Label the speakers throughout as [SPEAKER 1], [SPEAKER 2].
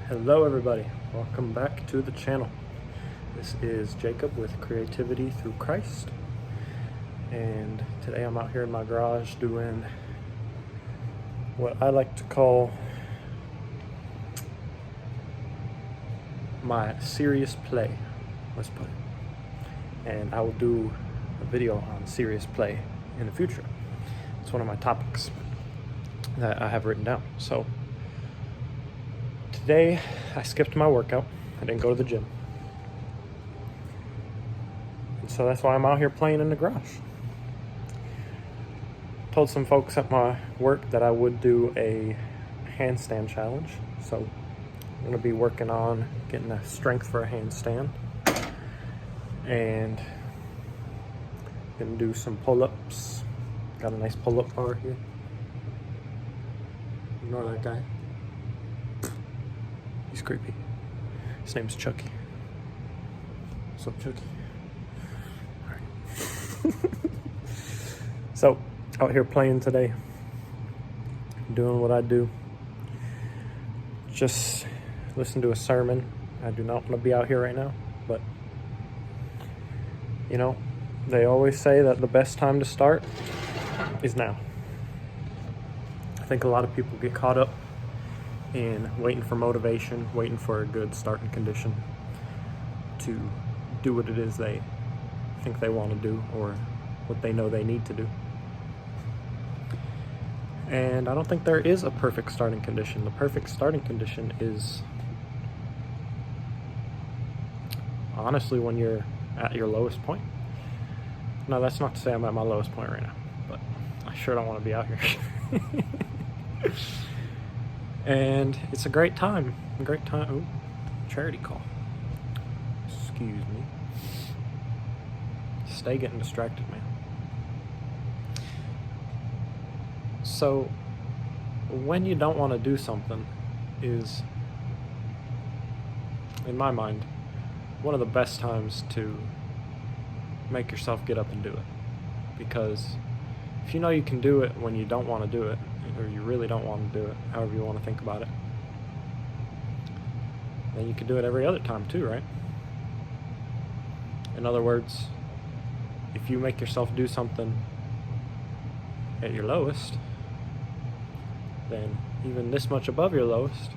[SPEAKER 1] Hello everybody, welcome back to the channel. This is Jacob with Creativity Through Christ, and today I'm out here in my garage doing what I like to call my serious play, let's put it. And I will do a video on serious play in the future. It's one of my topics that I have written down. So today I skipped my workout. I didn't go to the gym. And so that's why I'm out here playing in the garage. Told some folks at my work that I would do a handstand challenge. So I'm going to be working on getting the strength for a handstand. And going to do some pull-ups. Got a nice pull-up bar here. Ignore that guy. He's creepy. His name's Chucky. What's up, Chucky? All right. So, out here playing today. Doing what I do. Just listen to a sermon. I do not want to be out here right now, but you know, they always say that the best time to start is now. I think a lot of people get caught up in waiting for motivation, waiting for a good starting condition to do what it is they think they want to do or what they know they need to do. And I don't think there is a perfect starting condition. The perfect starting condition is honestly when you're at your lowest point. Now, that's not to say I'm at my lowest point right now, but I sure don't want to be out here. And it's a great time. Ooh, charity call. Excuse me. Stay getting distracted, man. So, when you don't want to do something is, in my mind, one of the best times to make yourself get up and do it. Because if you know you can do it when you don't want to do it, or you really don't want to do it, however you want to think about it, then you can do it every other time too, right? In other words, if you make yourself do something at your lowest, then even this much above your lowest,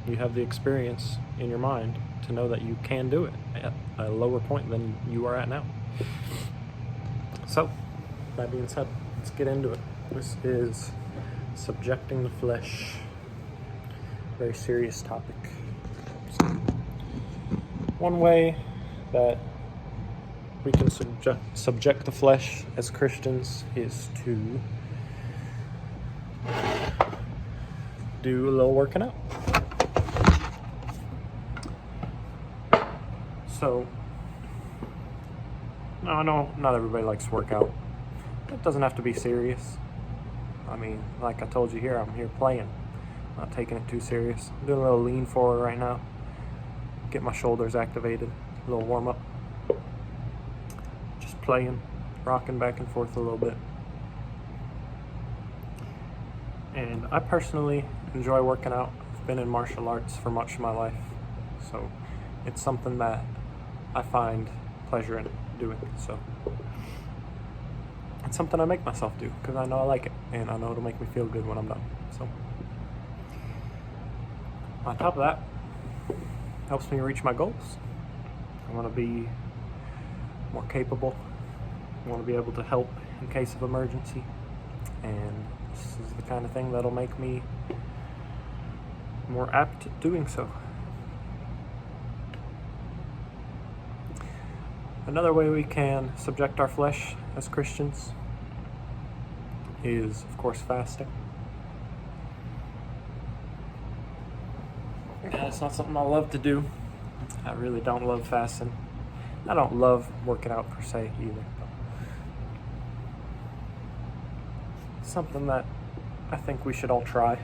[SPEAKER 1] you have the experience in your mind to know that you can do it at a lower point than you are at now. So, that being said, let's get into it. This is subjecting the flesh. Very serious topic. So, one way that we can subject the flesh as Christians is to do a little working out. So, I know not everybody likes to work out. It doesn't have to be serious. I mean, like I told you here, I'm here playing, not taking it too serious. I'm doing a little lean forward right now. Get my shoulders activated, a little warm up. Just playing, rocking back and forth a little bit. And I personally enjoy working out. I've been in martial arts for much of my life, so it's something that I find pleasure in doing. So it's something I make myself do because I know I like it and I know it'll make me feel good when I'm done. So on top of that, helps me reach my goals. I want to be more capable. I want to be able to help in case of emergency, and this is the kind of thing that'll make me more apt at doing so. Another way we can subject our flesh as Christians is, of course, fasting. Yeah, it's not something I love to do. I really don't love fasting. I don't love working out per se either. It's something that I think we should all try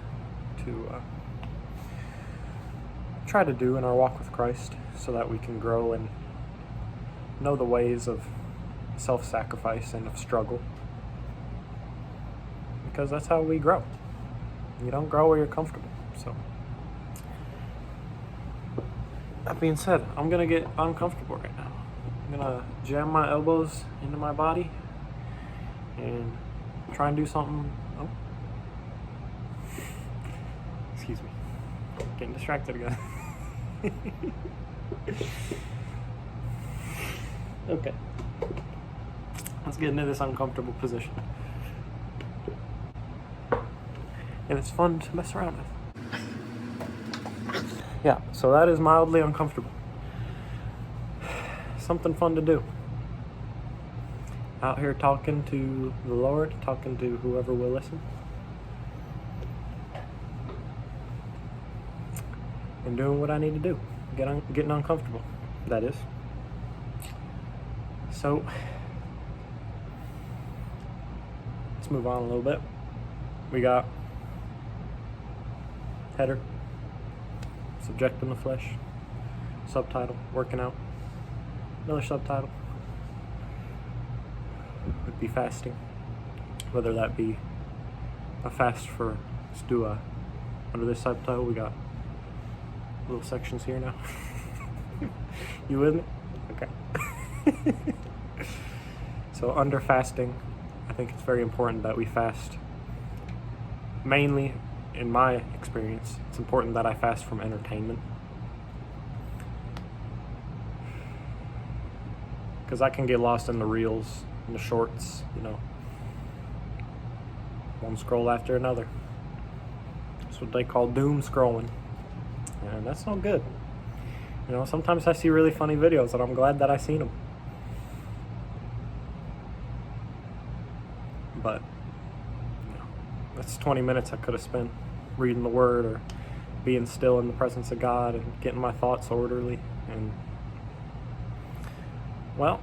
[SPEAKER 1] to do in our walk with Christ so that we can grow and know the ways of self-sacrifice and of struggle, because that's how we grow. You don't grow where you're comfortable. So That being said, I'm gonna get uncomfortable right now. I'm gonna jam my elbows into my body and try and do something. Oh, excuse me. Getting distracted again. Okay. Let's get into this uncomfortable position. And it's fun to mess around with. Yeah, so that is mildly uncomfortable. Something fun to do. Out here talking to the Lord, talking to whoever will listen. And doing what I need to do. Getting uncomfortable, that is. So, let's move on a little bit. We got header, subjecting the flesh, subtitle, working out. Another subtitle would be fasting, whether that be a fast for, let's do under this subtitle, we got little sections here now. You with me? Okay. So under fasting, I think it's very important that we fast. Mainly, in my experience, it's important that I fast from entertainment. Because I can get lost in the reels, in the shorts, one scroll after another. That's what they call doom scrolling. And that's not good. Sometimes I see really funny videos and I'm glad that I seen them. But, that's 20 minutes I could have spent reading the Word or being still in the presence of God and getting my thoughts orderly. And, well,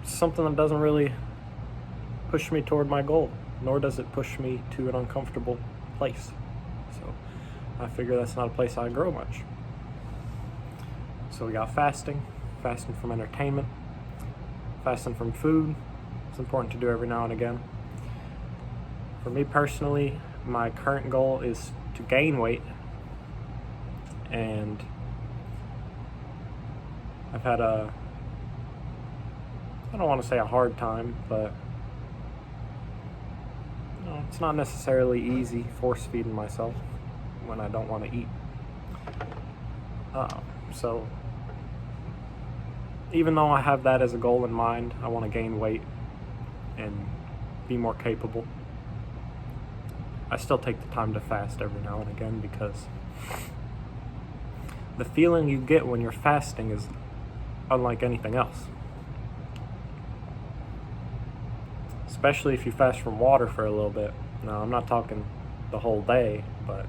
[SPEAKER 1] it's something that doesn't really push me toward my goal, nor does it push me to an uncomfortable place. So I figure that's not a place I grow much. So we got fasting from entertainment, fasting from food. It's important to do every now and again. For me personally, my current goal is to gain weight, and I've had I don't want to say a hard time, but it's not necessarily easy force feeding myself when I don't want to eat. So even though I have that as a goal in mind, I want to gain weight and be more capable, I still take the time to fast every now and again, because the feeling you get when you're fasting is unlike anything else. Especially if you fast from water for a little bit. Now, I'm not talking the whole day, but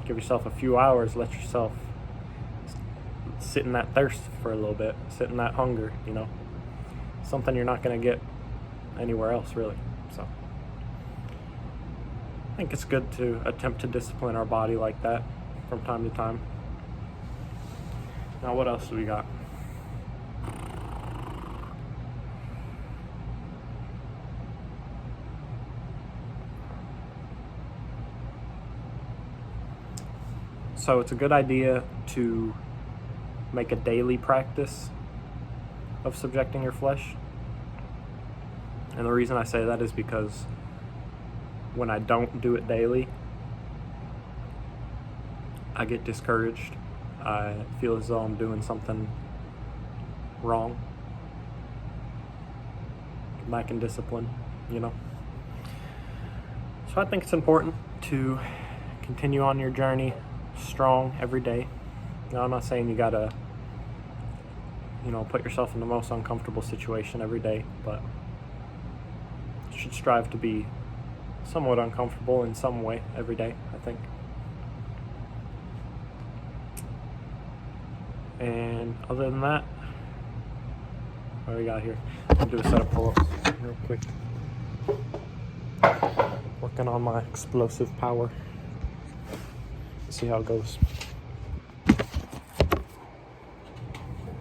[SPEAKER 1] give yourself a few hours, let yourself sit in that thirst for a little bit, sit in that hunger, something you're not going to get anywhere else, really. So I think it's good to attempt to discipline our body like that from time to time. Now, what else do we got? So it's a good idea to make a daily practice of subjecting your flesh. And the reason I say that is because when I don't do it daily, I get discouraged. I feel as though I'm doing something wrong, lacking discipline, So I think it's important to continue on your journey strong every day. Now, I'm not saying you gotta, put yourself in the most uncomfortable situation every day, but you should strive to be somewhat uncomfortable in some way every day, I think. And other than that, what do we got here? I'll do a set of pull-ups real quick. Working on my explosive power. See how it goes.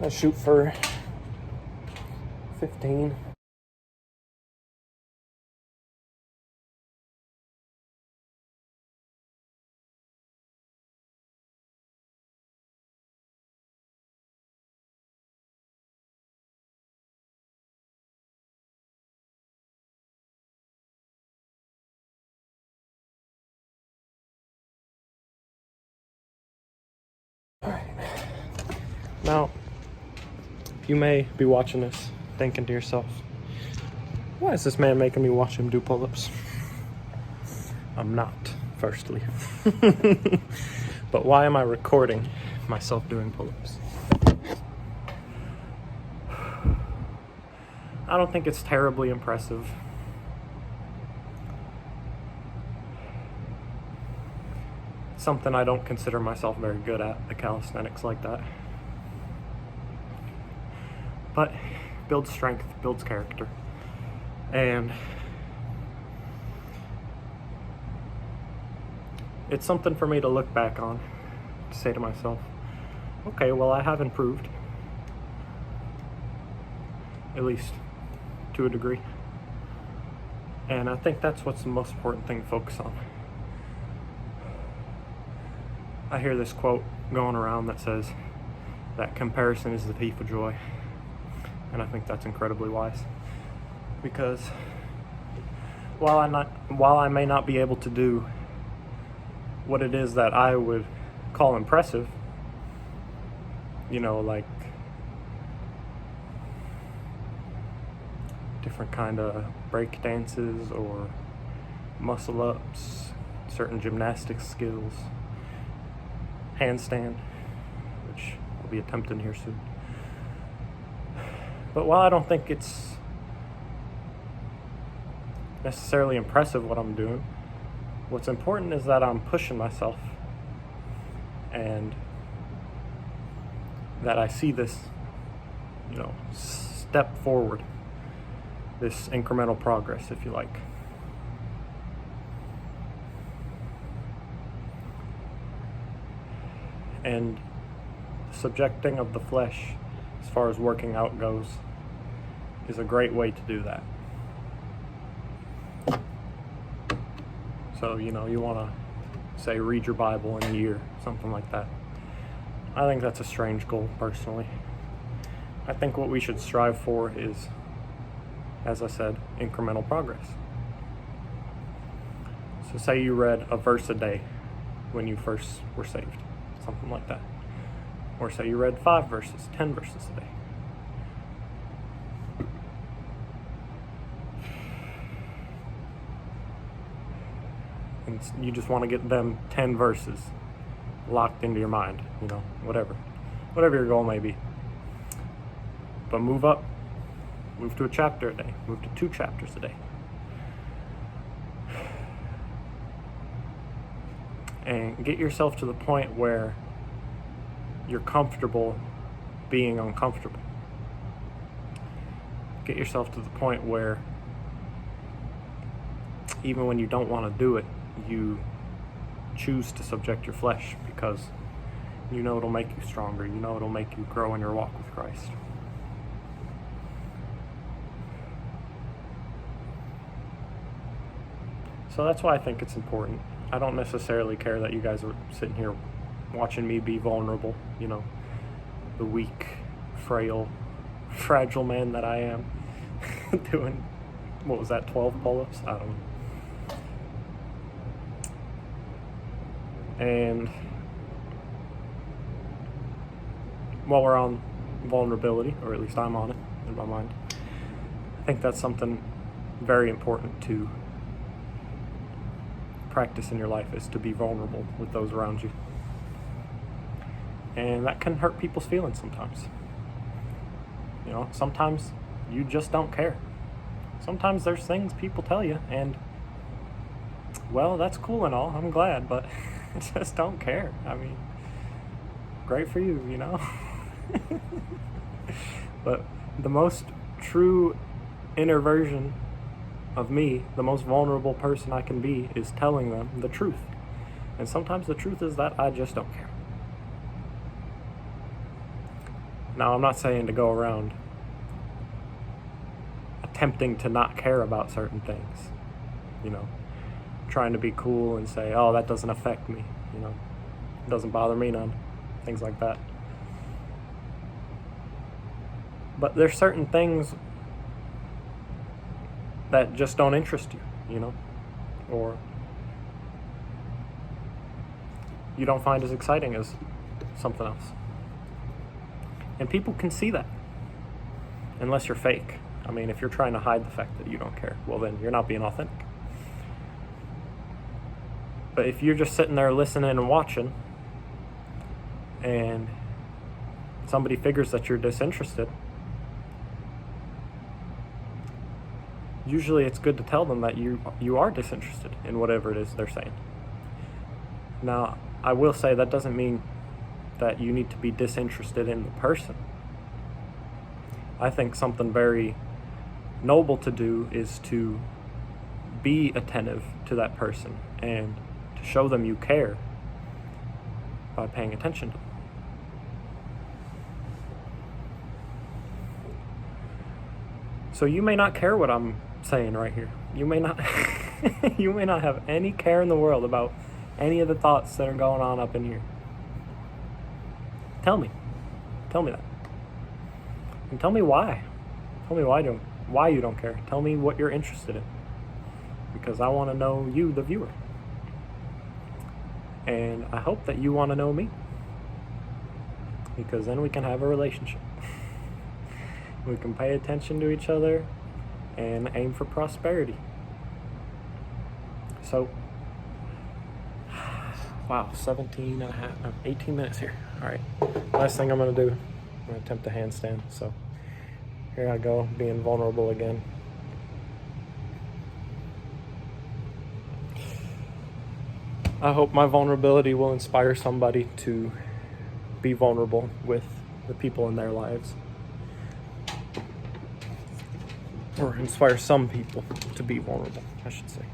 [SPEAKER 1] Let's shoot for 15. Alright. Now, you may be watching this thinking to yourself, why is this man making me watch him do pull-ups? I'm not, firstly. But why am I recording myself doing pull-ups? I don't think it's terribly impressive. Something I don't consider myself very good at, the calisthenics like that. But builds strength, builds character. And it's something for me to look back on, to say to myself, okay, well, I have improved. At least to a degree. And I think that's what's the most important thing to focus on. I hear this quote going around that says that comparison is the thief of joy. And I think that's incredibly wise. Because while I may not be able to do what it is that I would call impressive, you know, like different kind of break dances or muscle ups, certain gymnastics skills, handstand, which I'll be attempting here soon. But while I don't think it's necessarily impressive what I'm doing, what's important is that I'm pushing myself and that I see this, you know, step forward, this incremental progress, if you like. And subjecting of the flesh, as far as working out goes, is a great way to do that. So, you know, you want to say read your Bible in a year, something like that. I think that's a strange goal, personally. I think what we should strive for is, as I said, incremental progress. So say you read a verse a day when you first were saved, something like that. Or say you read 5 verses, 10 verses a day. And you just want to get them 10 verses locked into your mind, you know, whatever your goal may be. But move up, move to a chapter a day, move to 2 chapters a day. And get yourself to the point where you're comfortable being uncomfortable. Get yourself to the point where even when you don't want to do it, you choose to subject your flesh because you know it'll make you stronger. You know it'll make you grow in your walk with Christ. So that's why I think it's important. I don't necessarily care that you guys are sitting here watching me be vulnerable, you know, the weak, frail, fragile man that I am, doing, what was that, 12 pull-ups? I don't know. And while we're on vulnerability, or at least I'm on it in my mind, I think that's something very important to practice in your life, is to be vulnerable with those around you. And that can hurt people's feelings sometimes. You know, sometimes you just don't care. Sometimes there's things people tell you, and, well, that's cool and all, I'm glad, but I just don't care. I mean, great for you, you know? But the most true inner version of me, the most vulnerable person I can be, is telling them the truth. And sometimes the truth is that I just don't care. Now, I'm not saying to go around attempting to not care about certain things, you know, trying to be cool and say, oh, that doesn't affect me, you know, it doesn't bother me none, things like that. But there's certain things that just don't interest you, you know, or you don't find as exciting as something else. And people can see that. Unless you're fake. I mean, if you're trying to hide the fact that you don't care, well then you're not being authentic. But if you're just sitting there listening and watching, and somebody figures that you're disinterested, usually it's good to tell them that you are disinterested in whatever it is they're saying. Now, I will say that doesn't mean that you need to be disinterested in the person. I think something very noble to do is to be attentive to that person and to show them you care by paying attention to them. So you may not care what I'm saying right here. You may not you may not have any care in the world about any of the thoughts that are going on up in here. Tell me that. And tell me why. Tell me why you don't care. Tell me what you're interested in. Because I want to know you, the viewer. And I hope that you want to know me. Because then we can have a relationship. We can pay attention to each other and aim for prosperity. So, wow, 18 minutes here. All right, last thing I'm gonna do, I'm gonna attempt a handstand. So here I go, being vulnerable again. I hope my vulnerability will inspire somebody to be vulnerable with the people in their lives. Or inspire some people to be vulnerable, I should say.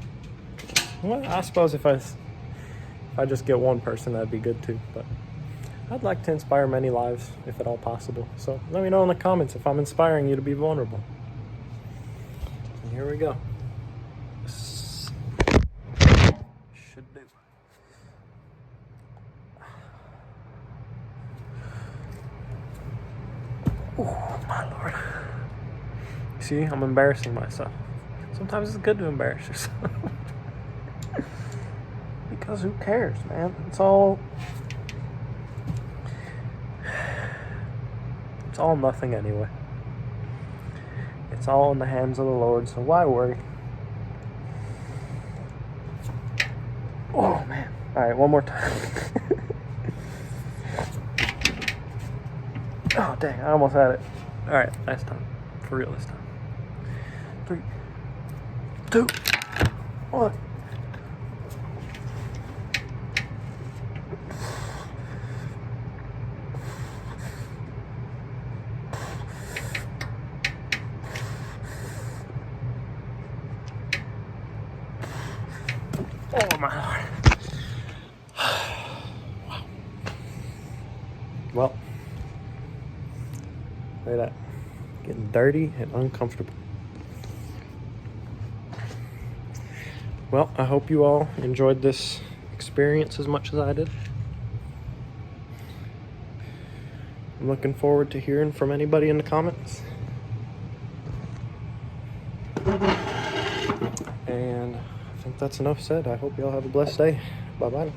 [SPEAKER 1] Well, I suppose if I just get one person, that'd be good too. But I'd like to inspire many lives, if at all possible. So let me know in the comments if I'm inspiring you to be vulnerable. And here we go. Should do. Oh, my Lord. See, I'm embarrassing myself. Sometimes it's good to embarrass yourself. Because who cares, man? It's all nothing anyway. It's all in the hands of the Lord, so why worry? Oh, man. All right, one more time. Oh, dang, I almost had it. All right, last time. For real this time. 3, 2, 1. Oh my Lord. Wow. Well, look at that. Getting dirty and uncomfortable. Well, I hope you all enjoyed this experience as much as I did. I'm looking forward to hearing from anybody in the comments. And I think that's enough said. I hope you all have a blessed day. Bye-bye.